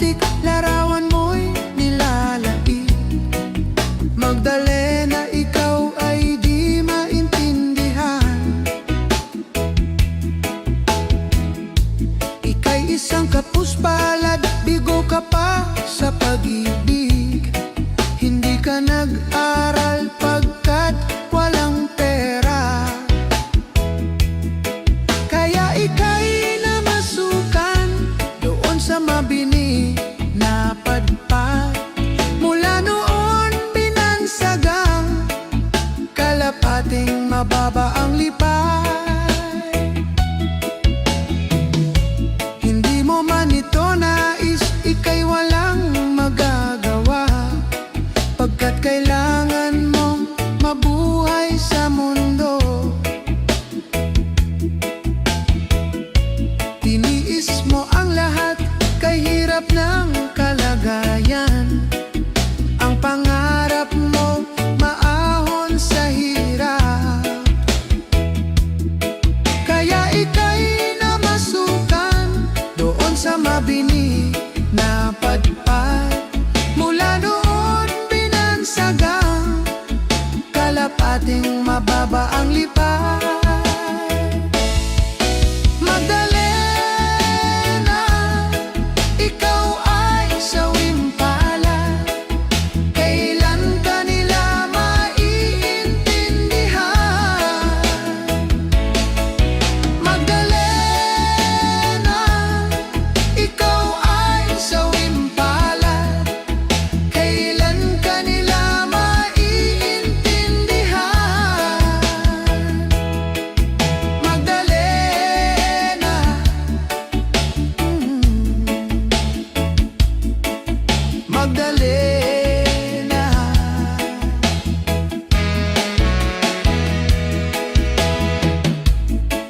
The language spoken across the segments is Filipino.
putik, larawan mo'y nilalait. Magdalena, ikaw ay di maintindihan. Ika'y isang kapuspalad, bigo ka pa sa pag-ibig. Hindi ka nag-aral pagkat walang pera. Kaya ika'y namasukan doon sa mabini na padpad. Mula noon binansagang kalapating mababa ang lipay. Hindi mo man ito nais, ika'y walang magagawa, pagkat kailangan mong mabuhay sa mundo. Tiniis mo ang lahat, kay hirap ng kalagayan. Ang pangarap mo, maahon sa hirap. Kaya ika'y namasukan doon sa mabini na padpad. Mula noon binansagang kalapating mababa ang lipay. Magdalena, ikaw ay sawing palad. Kailan ka nila maiintindihan? Magdalena, ikaw ay sawing palad. Kailan ka nila maiintindihan? Magdalena, Magdalena.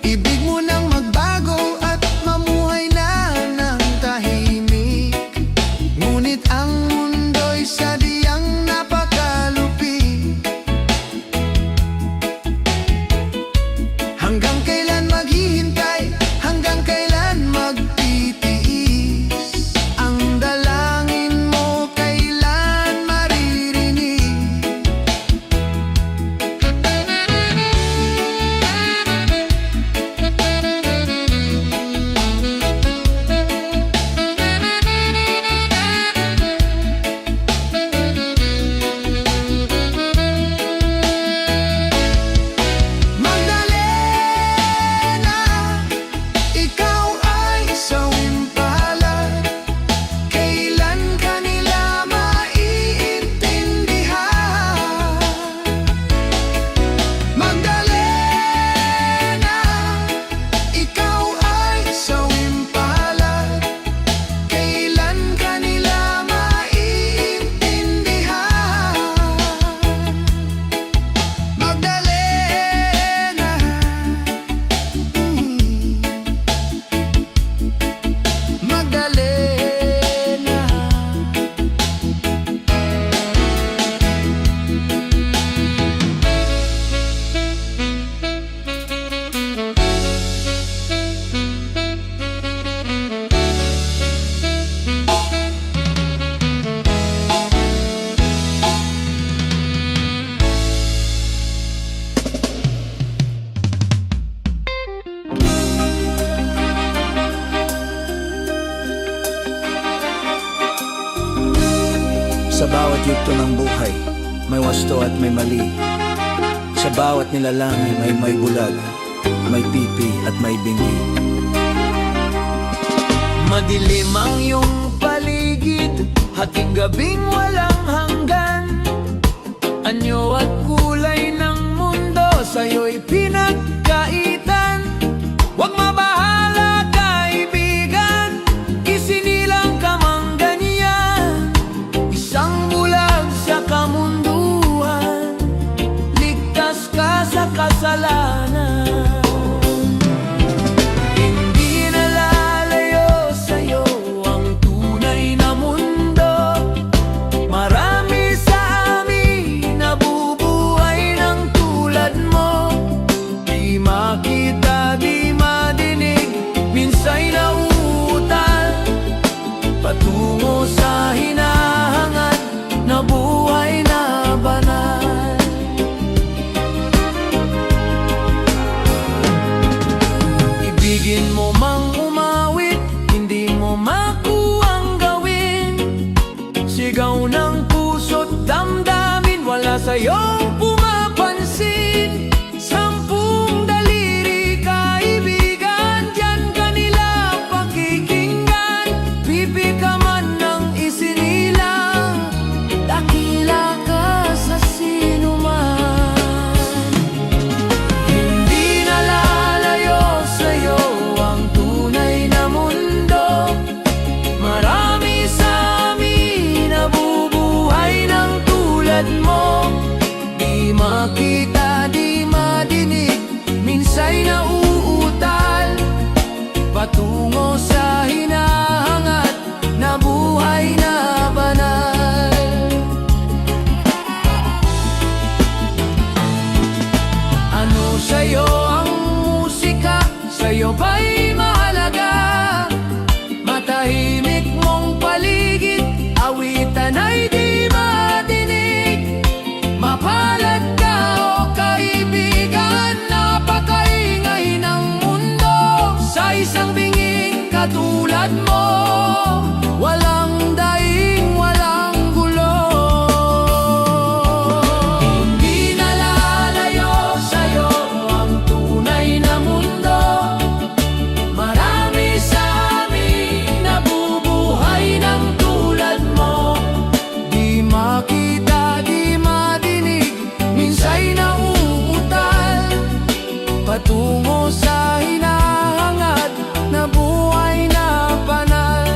Ibig mo nang magbago at mamuhay na ng tahimik. Ngunit ang mundo'y sadyang napakalupit. Hanggang kailan maghihintay? Hanggang kailan magtitiis? Ang dalangin mo kailan maririnig? Magdalena, ikaw ay sawing palad. Kailan ka nila maiintindihan? Magdalena, ikaw ay sawing palad. Kailan ka nila maiintindihan? Magdalena, Magdalena. Sa bawat yugto ng buhay, may wasto at may mali. Sa bawat nilalang may bulag, may pipi at may bingi. Madilim ang iyong paligid, hating gabing walang hanggan. Anyo at kulay ng mundo sa'yo'y pinagkaitan. Huwag mabahala, kaibigan, isinilang ka mang ganyan. Isang bulag sa kamunduhan, ligtas ka sa kasalanan. Hindi nalalayo sa'yo ang tunay na mundo. Marami sa amin nabubuhay ng tulad mo. sa'yong pumapansin. 10 daliri kaibigan, diyan kanila pakikinggan. Pipi ka man ng isinilang, dakila ka sa sinuman. Hindi nalalayo sa'yo ang tunay na mundo. Marami sa amin nabubuhay ng tulad mo. Di makita, di madinig, minsa'y nauutal patungo sa hinahangat na buhay na banal. Ano sa'yo ang musika? Sa'yo ba'y mahalaga? Matahimik mong paligid, awitan ay di madinig. Mapalad ka o kaibigan, napakaingay ng mundo. Sa isang binging katulad mo, walang daing, walang gulo. Hindi nalalayo sa'yo ang tunay na mundo. Marami sa amin nabubuhay ng tulad mo. Di makita, di madinig, minsa'y nauutal patungo sa hinahangat na buhay na banal.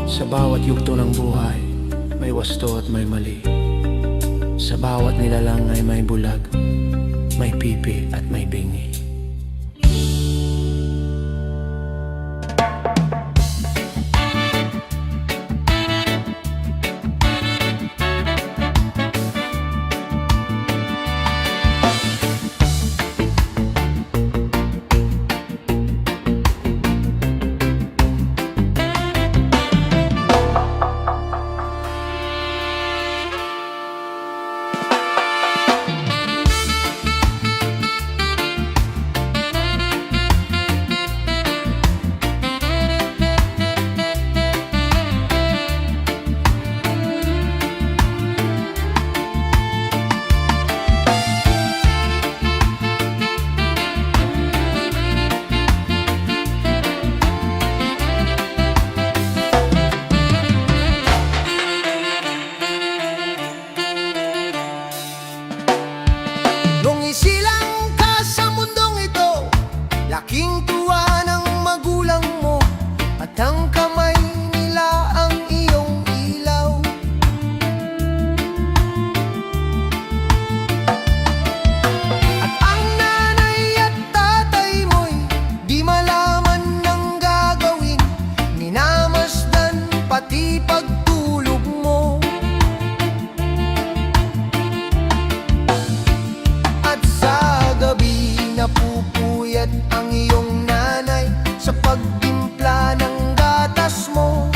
Sa bawat yugto ng buhay, may wasto at may mali. Sa bawat nilalang ay may bulag, may pipi at may bingi. Nung isilang ka sa mundong ito, laking tuwa ng magulang mo, at ang kamay nila ang iyong ilaw. At ang nanay at tatay mo'y di malaman ng gagawin, minamasdan pati pagtulog mo. At sa gabi napupuyat ang iyong nanay sa pagtimpla ng gatas mo.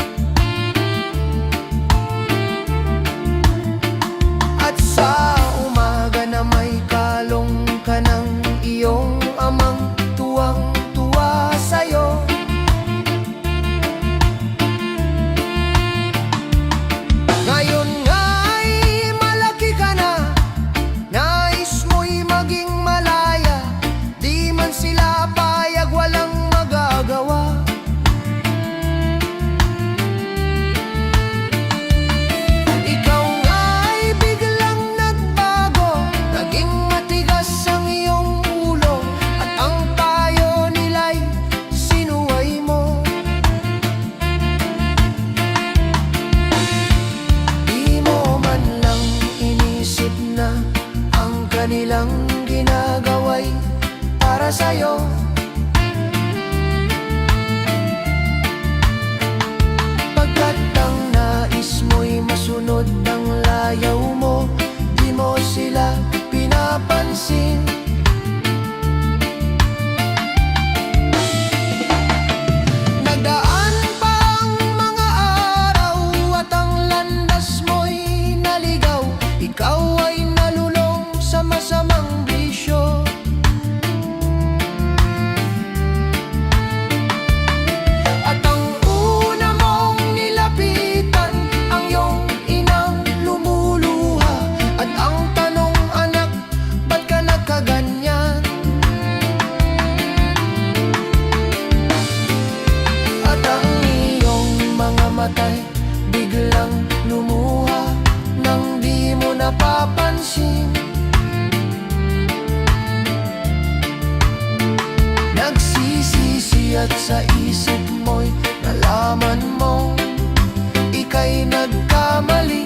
At sa umaga na may kalong ka ng iyong amang tuwang-tuwa sa'yo. Ngayon nga ay malaki ka na, nais mo'y maging malaya, di man sila payag, walang magagawa. Ikaw nga ay biglang nagbago, naging matigas ang iyong ulo, at ang payo nila'y sinuway mo. Di mo man lang inisip na ang kanilang ginagawa'y para sa'yo. Pagkat ang nais mo'y masunod ang layaw mo, di mo sila pinapansin. Nagdaan pa ang mga araw at ang landas mo'y naligaw. Ikaw ay nalulong sa masamang bisyo. at sa isip mo'y nalaman mo ika'y nagkamali.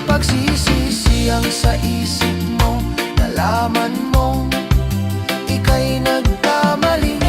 Pagsisisiyang sa isip mo, nalaman mo ika'y nagkamali.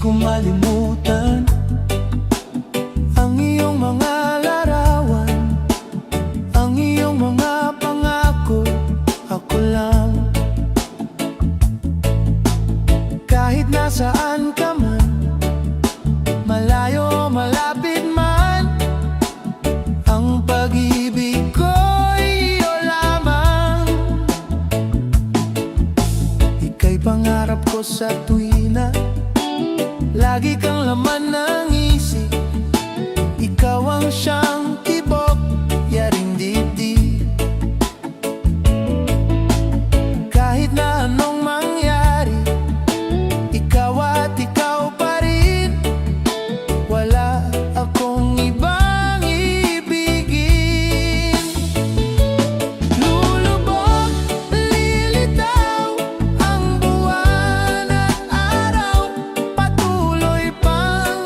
ko malimutan ang iyong mga larawan, ang iyong mga pangako, ako lang. Kahit nasaan ka man, malayo o malapit man, ang pag-ibig ko'y iyo lamang. Ika'y pangarap ko sa tuwina, lagi kang laman ng isip. Ikaw ang siyang tibok, yaring dibdib. Kahit na anong mangyari, ikaw at ikaw pa rin. Wala akong ibang ibigin. Lulubog, lilitaw ang buwan at araw, patuloy pang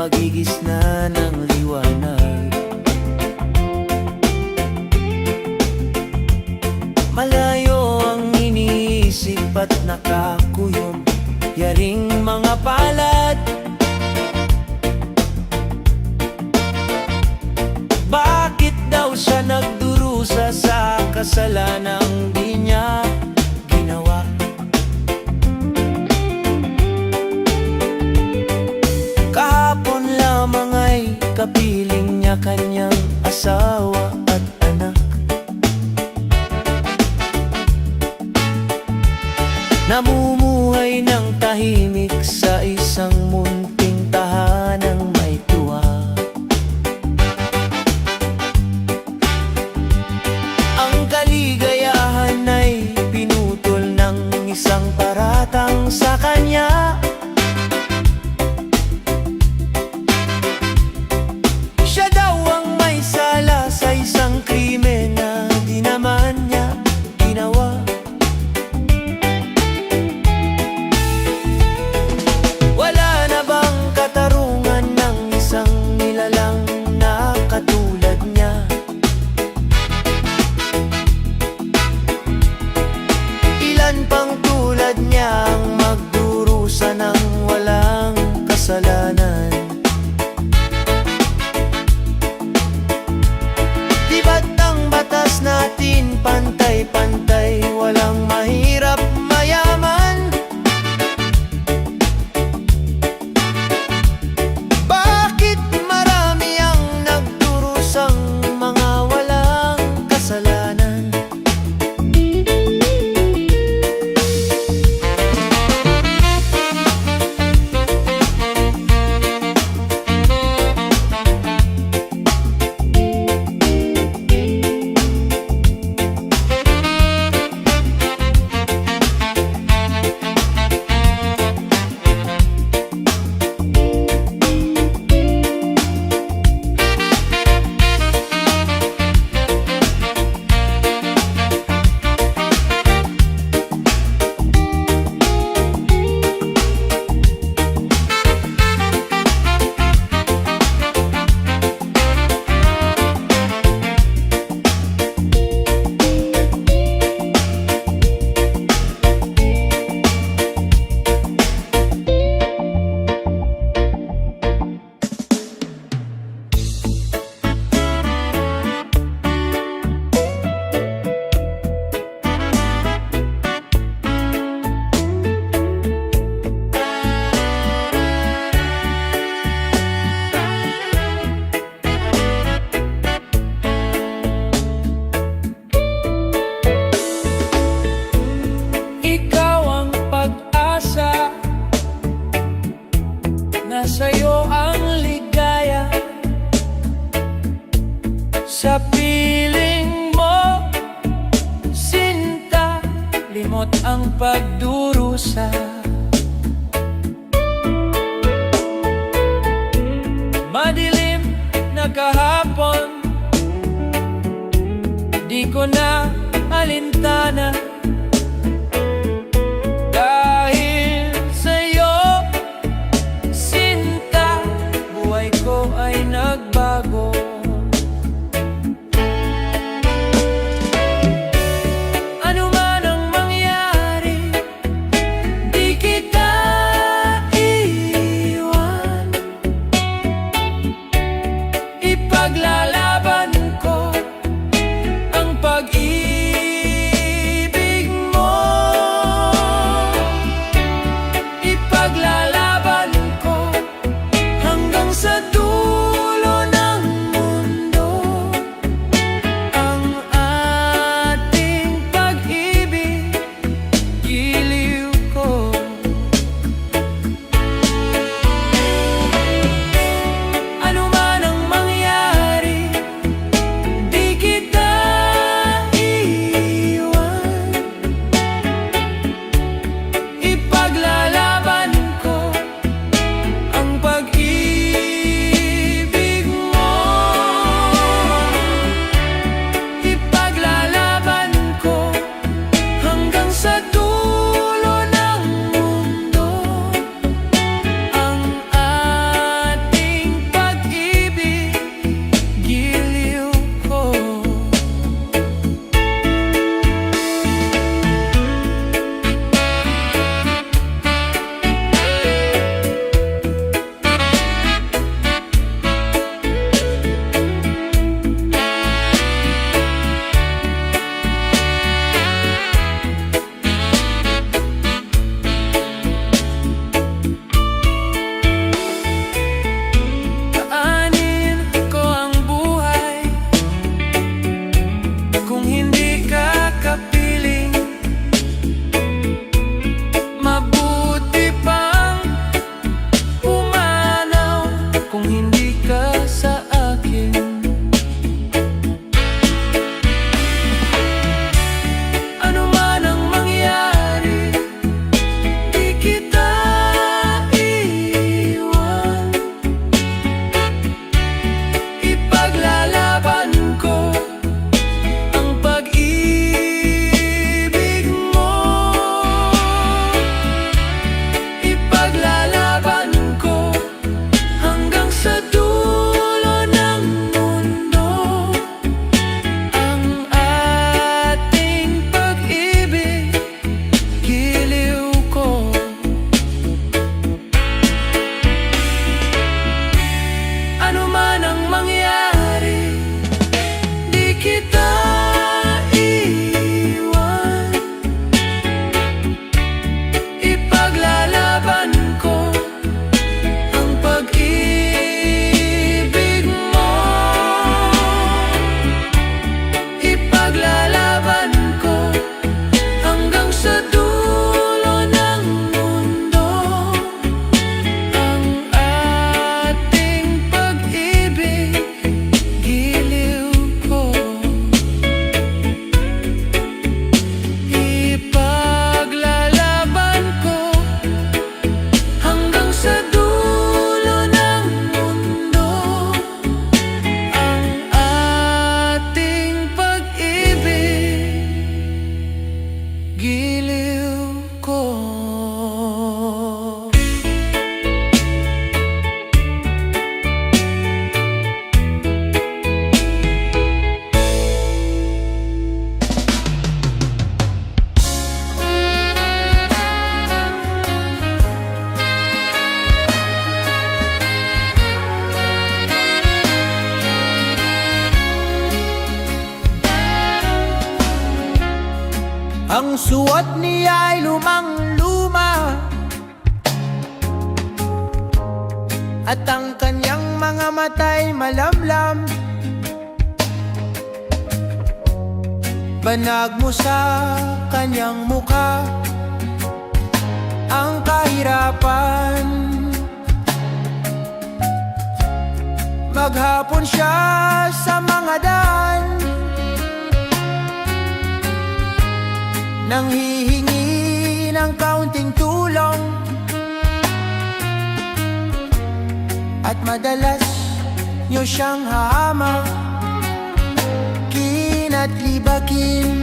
magigisna ng liwanag. Malayo ang iniisip at nakakuyob, yaring mga palad. Bakit daw siya nagdurusa sa kasalanang di niya ginawa? Kahapon lamang ay kapiling niya kanyang asawa at anak. Namumuhay ng tahimik sa isang munting tahanang may tuwa. Ang kaligayahan ay pinutol ng isang paratang sa kanya. Siya daw ang may sala sa isang krimen na di naman niya ginawa. Wala na bang katarungan ng isang nilalang na katulad niya? Ilan pang tulad niya ang magdurusa ng walang kasalanan? Di ba't ang batas natin pantay-pantay, walang mahirap mayaman? Bakit marami ang nagdurusang mga walang kasalanan? Ikaw ang pag-asa, nasa'yo ang ligaya. Sa piling mo, sinta, limot ang pagdurusa. Madilim na kahapon, di ko na alintana. Dahil sa'yo, sinta, buhay ko ay nagbago. Ano man ang mangyari, di kita iiwan. Ipaglalaban ko ang pag-ibig giliw ko. Ang suot niya ay lumang-luma, at ang kanyang mga mata'y malamlam. Banag mo sa kanyang muka ang kahirapan. Maghapon siya sa mga daan, nang hihingi ng kaunting tulong, at madalas niyo siyang hahamak, kina't libakin.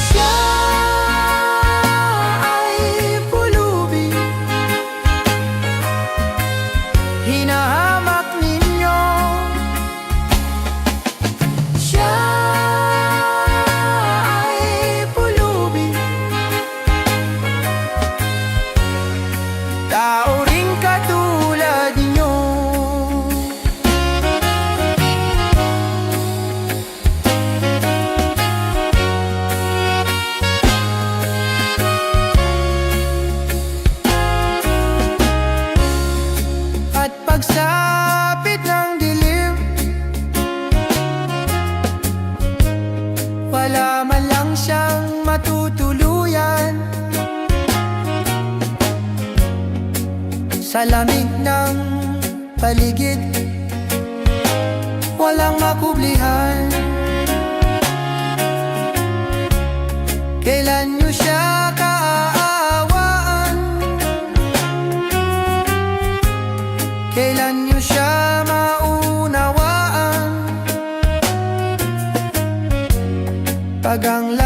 Siya ay pulubi, hinahamak ninyo. Siya ay pulubi, tao ring katulad ninyo. At pagsapit ng dilim, wala man lang siyang matutuluyan. Sa lamig ng paligid, walang makublihan. Kailan niyo siya kaaawaan? Kailan niyo siya maunawaan? Pag ang